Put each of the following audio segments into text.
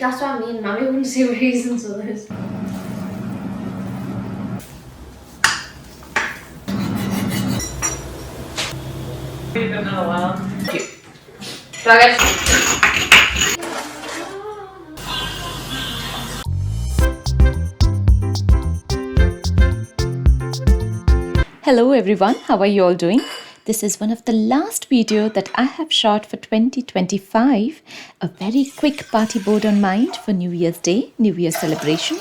That's what I mean. Mommy wouldn't see raisins with this. You've done that a while. Do I get Hello everyone, how are you all doing? This is one of the last video that I have shot for 2025. A very quick party board on mind for New Year's Day, New Year celebration.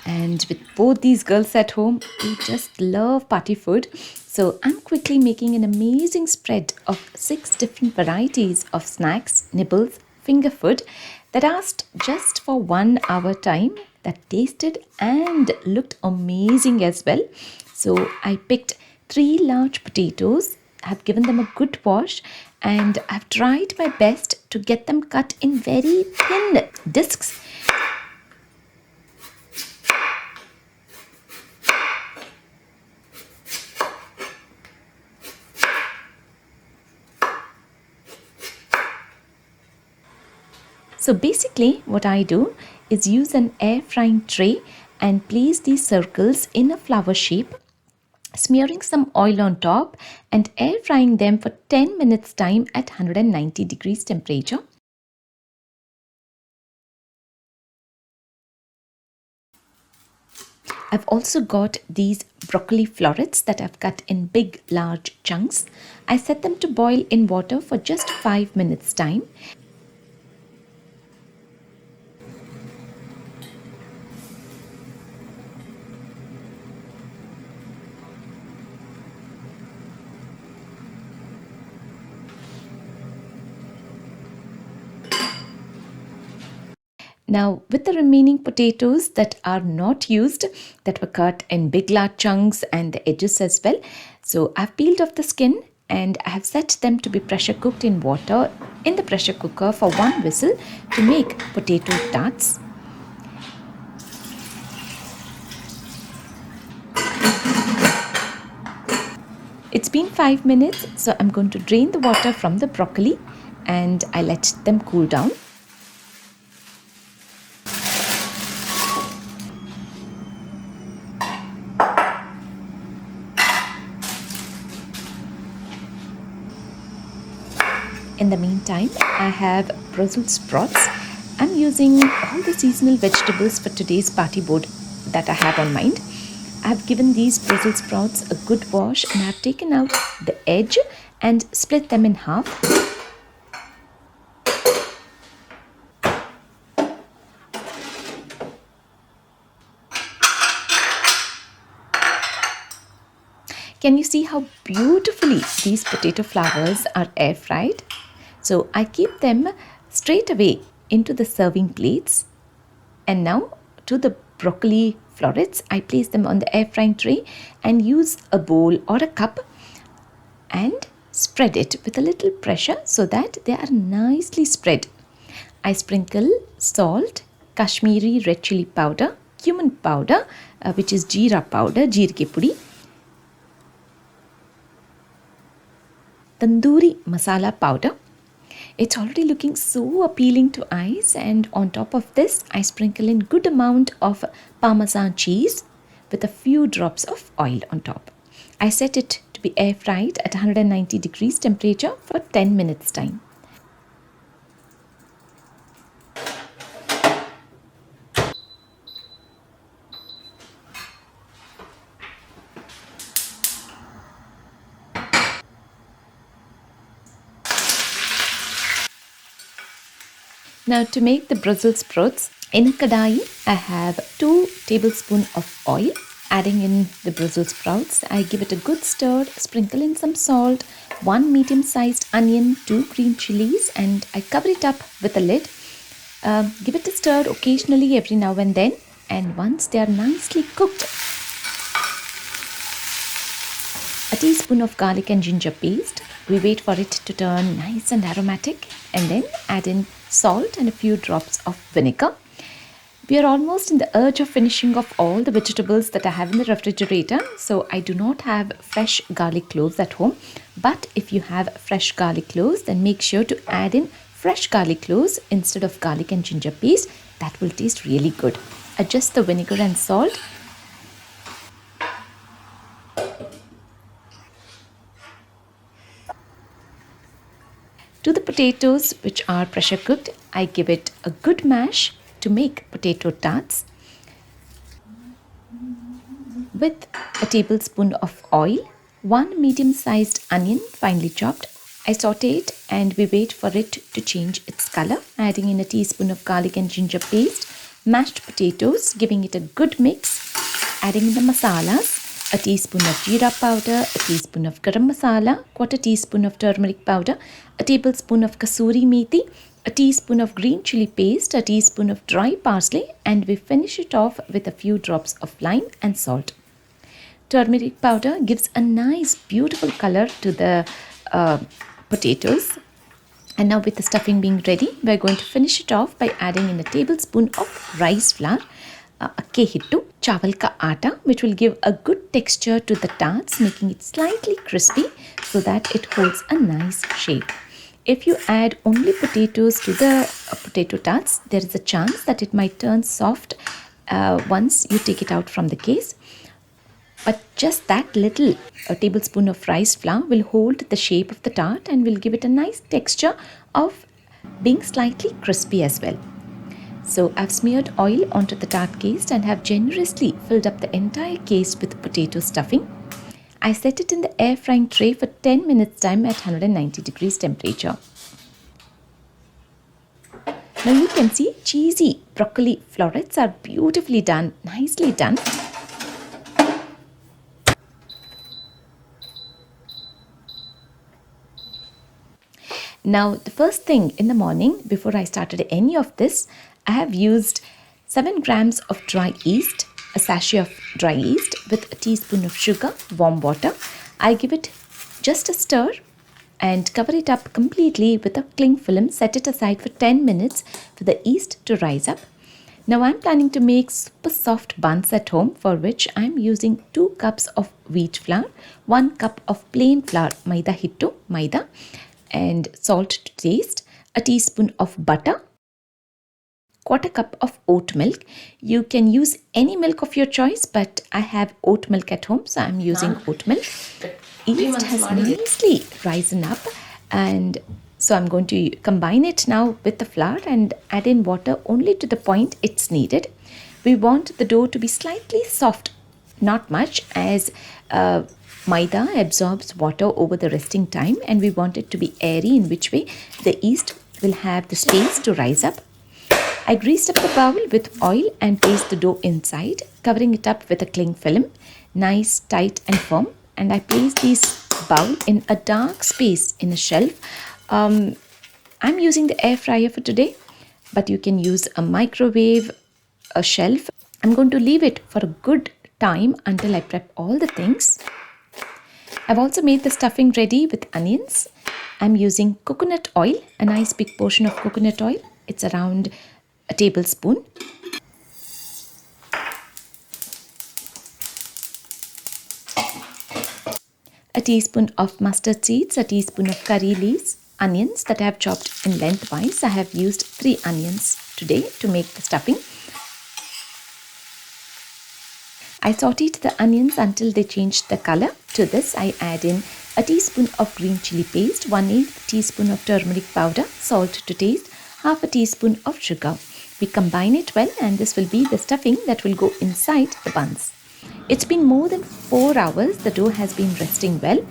And with both these girls at home, we just love party food. So I'm quickly making an amazing spread of 6 different varieties of snacks, nibbles, finger food that asked just for 1 hour time, that tasted and looked amazing as well. So I picked 3 large potatoes, have given them a good wash, and I've tried my best to get them cut in very thin discs. So basically what I do is use an air frying tray and place these circles in a flower shape, smearing some oil on top and air frying them for 10 minutes time at 190 degrees temperature. I've also got these broccoli florets that I've cut in big large chunks. I set them to boil in water for just 5 minutes time. Now with the remaining potatoes that are not used, that were cut in big large chunks and the edges as well. So I've peeled off the skin and I have set them to be pressure cooked in water in the pressure cooker for 1 whistle to make potato tarts. It's been 5 minutes, so I'm going to drain the water from the broccoli and I let them cool down. In the meantime, I have Brussels sprouts. I'm using all the seasonal vegetables for today's party board that I have on mind. I've given these Brussels sprouts a good wash and I've taken out the edge and split them in half. Can you see how beautifully these potato flowers are air fried? So I keep them straight away into the serving plates. And now to the broccoli florets, I place them on the air frying tray and use a bowl or a cup and spread it with a little pressure so that they are nicely spread. I sprinkle salt, Kashmiri red chili powder, cumin powder, which is jeera powder, jeerke pudi, tandoori masala powder. It's already looking so appealing to eyes, and on top of this I sprinkle in good amount of parmesan cheese with a few drops of oil on top. I set it to be air fried at 190 degrees temperature for 10 minutes time. Now to make the Brussels sprouts, in a kadai I have 2 tablespoons of oil. Adding in the Brussels sprouts, I give it a good stir, sprinkle in some salt, 1 medium-sized onion, 2 green chilies, and I cover it up with a lid. Give it a stir occasionally every now and then, and once they are nicely cooked, a teaspoon of garlic and ginger paste. We wait for it to turn nice and aromatic and then add in salt and a few drops of vinegar. We are almost in the urge of finishing off all the vegetables that I have in the refrigerator, so I do not have fresh garlic cloves at home. But if you have fresh garlic cloves, then make sure to add in fresh garlic cloves instead of garlic and ginger paste. that will taste really good. Adjust the vinegar and salt. To the potatoes, which are pressure cooked, I give it a good mash to make potato tarts. With a tablespoon of oil, 1 medium-sized onion finely chopped. I saute it and we wait for it to change its color, adding in a teaspoon of garlic and ginger paste, mashed potatoes, giving it a good mix, adding in the masalas, a teaspoon of jeera powder, a teaspoon of garam masala, quarter teaspoon of turmeric powder, a tablespoon of kasuri methi, a teaspoon of green chili paste, a teaspoon of dry parsley, and we finish it off with a few drops of lime and salt. Turmeric powder gives a nice beautiful color to the potatoes. And now with the stuffing being ready, we're going to finish it off by adding in a tablespoon of rice flour, akke hittu, chawal ka atta, which will give a good texture to the tarts, making it slightly crispy so that it holds a nice shape. If you add only potatoes to the potato tarts, there is a chance that it might turn soft once you take it out from the case. But just that little tablespoon of rice flour will hold the shape of the tart and will give it a nice texture of being slightly crispy as well. So I've smeared oil onto the tart case and have generously filled up the entire case with potato stuffing. I set it in the air frying tray for 10 minutes time at 190 degrees temperature. Now you can see cheesy broccoli florets are beautifully done, nicely done. Now, the first thing in the morning, before I started any of this, I have used 7 grams of dry yeast, a sachet of dry yeast with a teaspoon of sugar, warm water. I give it just a stir and cover it up completely with a cling film. Set it aside for 10 minutes for the yeast to rise up. Now, I'm planning to make super soft buns at home, for which I'm using 2 cups of wheat flour, 1 cup of plain flour, maida hittu, maida, and salt to taste, a teaspoon of butter, quarter cup of oat milk. You can use any milk of your choice, but I have oat milk at home, so I'm using oat milk. Yeast has nicely risen up, and so I'm going to combine it now with the flour and add in water only to the point it's needed. We want the dough to be slightly soft, not much, as maida absorbs water over the resting time, and we want it to be airy, in which way the yeast will have the space to rise up. I greased up the bowl with oil and placed the dough inside, covering it up with a cling film, nice, tight and firm. And I placed this bowl in a dark space in a shelf. I'm using the air fryer for today, but you can use a microwave, a shelf. I'm going to leave it for a good time until I prep all the things. I've also made the stuffing ready with onions. I'm using coconut oil, a nice big portion of coconut oil. It's around a tablespoon. A teaspoon of mustard seeds, a teaspoon of curry leaves, onions that I have chopped in lengthwise. I have used 3 onions today to make the stuffing. I sauteed the onions until they changed the color. To this, I add in a teaspoon of green chili paste, 1/8 teaspoon of turmeric powder, salt to taste, half a teaspoon of sugar. We combine it well, and this will be the stuffing that will go inside the buns. It's been more than 4 hours. The dough has been resting well.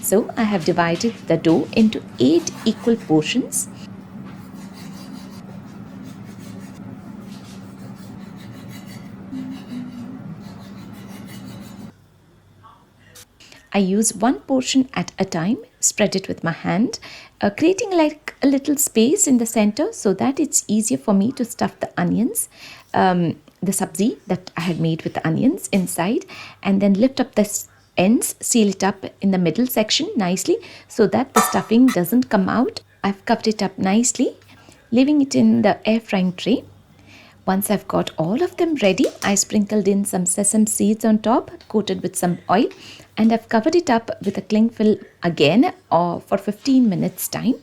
So I have divided the dough into 8 equal portions. I use 1 portion at a time, spread it with my hand, creating like a little space in the center so that it's easier for me to stuff the onions, the sabzi that I had made with the onions inside, and then lift up the ends, seal it up in the middle section nicely so that the stuffing doesn't come out. I've covered it up nicely, leaving it in the air frying tray. Once I've got all of them ready, I sprinkled in some sesame seeds on top, coated with some oil, and I've covered it up with a cling film again for 15 minutes time.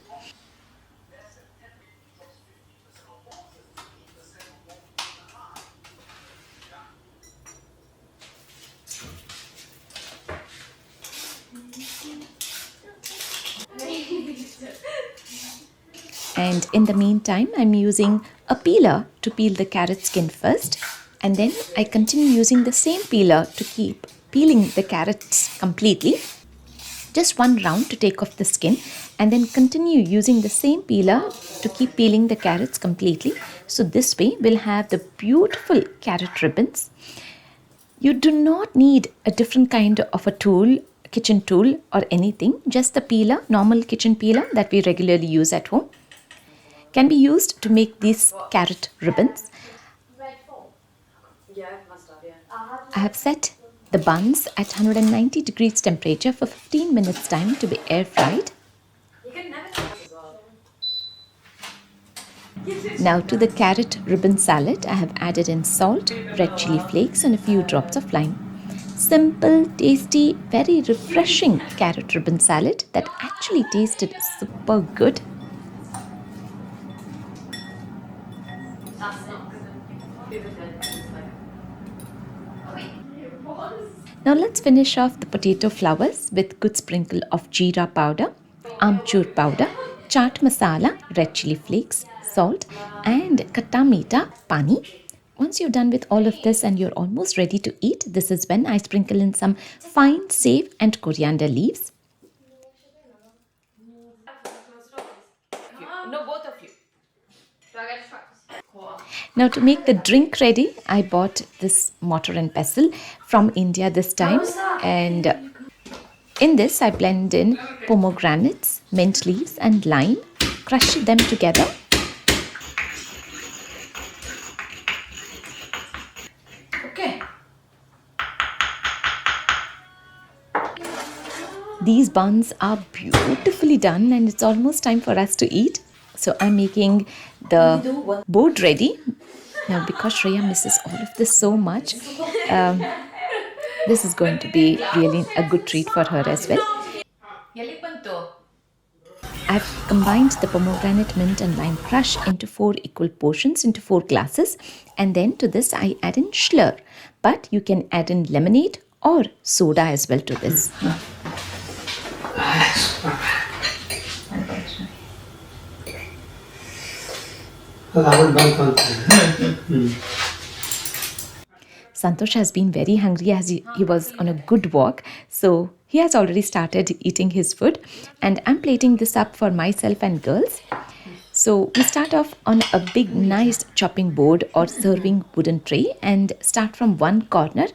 And in the meantime, I'm using a peeler to peel the carrot skin first. And then I continue using the same peeler to keep peeling the carrots completely. Just one round to take off the skin, and then continue using the same peeler to keep peeling the carrots completely. So this way we'll have the beautiful carrot ribbons. You do not need a different kind of a tool, kitchen tool or anything. Just the peeler, normal kitchen peeler that we regularly use at home, can be used to make these carrot ribbons. Yeah, must have, yeah. I have set the buns at 190 degrees temperature for 15 minutes time to be air fried. You can never tell as well. Now to the carrot ribbon salad, I have added in salt, red chili flakes and a few drops of lime. Simple, tasty, very refreshing carrot ribbon salad that actually tasted super good. That's not good. Now let's finish off the potato flowers with good sprinkle of jeera powder, amchur powder, chaat masala, red chili flakes, salt and khatta meetha pani. Once you're done with all of this and you're almost ready to eat, this is when I sprinkle in some fine save and coriander leaves. No, both of you. Do I get to practice? Now to make the drink ready, I bought this mortar and pestle from India this time, and in this I blend in pomegranates, mint leaves and lime, crush them together. Okay. These buns are beautifully done and it's almost time for us to eat. So I'm making the board ready. Now because Shreya misses all of this so much, this is going to be really a good treat for her as well. I've combined the pomegranate, mint and lime crush into 4 equal portions into 4 glasses, and then to this I add in Schler, but you can add in lemonade or soda as well to this. Santosh has been very hungry as he was on a good walk, so he has already started eating his food, and I'm plating this up for myself and girls. So we start off on a big nice chopping board or serving wooden tray and start from one corner.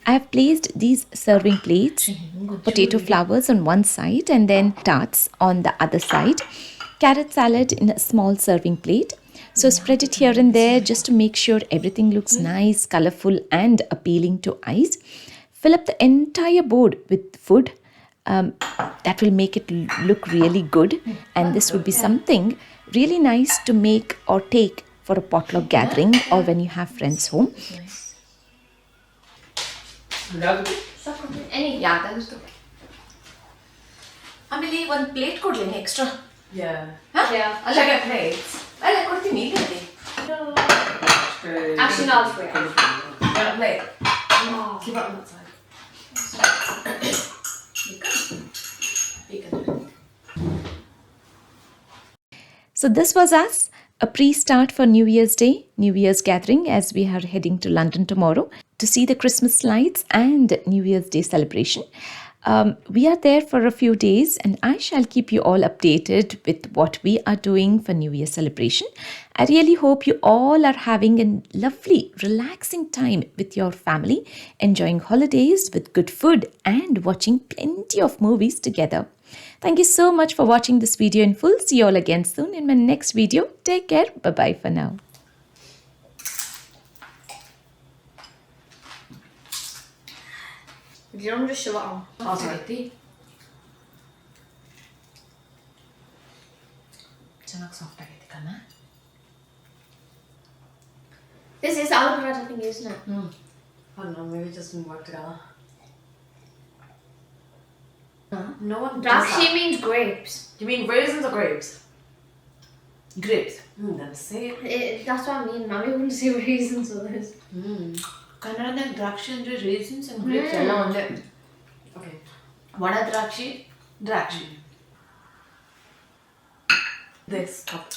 I have placed these serving plates, potato flowers on one side and then tarts on the other side, carrot salad in a small serving plate. So spread it here and there just to make sure everything looks nice, colorful and appealing to eyes. Fill up the entire board with food. That will make it look really good, and this would be something really nice to make or take for a potluck gathering or when you have friends home. Any? Yeah, that is okay. Amelie, one plate ಕೊಡ್ಲೇನೆ extra. Yeah. Yeah. I'll get plates. ಅಲ್ಲ ಕೊಡ್ತೀನಿ ಈಗಲೇ. Actually, no, it's free. Got a plate. Oh. Keep it on that side. So this was us, a pre-start for New Year's Day, New Year's gathering, as we are heading to London tomorrow to see the Christmas lights and New Year's Day celebration. We are there for a few days and I shall keep you all updated with what we are doing for New Year celebration. I really hope you all are having a lovely, relaxing time with your family, enjoying holidays with good food and watching plenty of movies together. Thank you so much for watching this video in full. See you all again soon in my next video. Take care. Bye-bye for now. You don't just shove it on. ಐತಿ ಚೆನ್ನಾಗಿ soft ಆಗೈತಿ ಕಣ್ಣ ఆలు paratha thing చేసిన I don't know, maybe just didn't work together. Huh? No one does Drakshi that. means grapes. You mean raisins or grapes? Grapes. Then say it. That's what I mean. Mommy wouldn't say raisins or this. Kannada Drakshi and raisins and grapes ಎಲ್ಲ ಒಂದೇ. Okay. Vada ದ್ರಾಕ್ಷಿ Drakshi. This cup.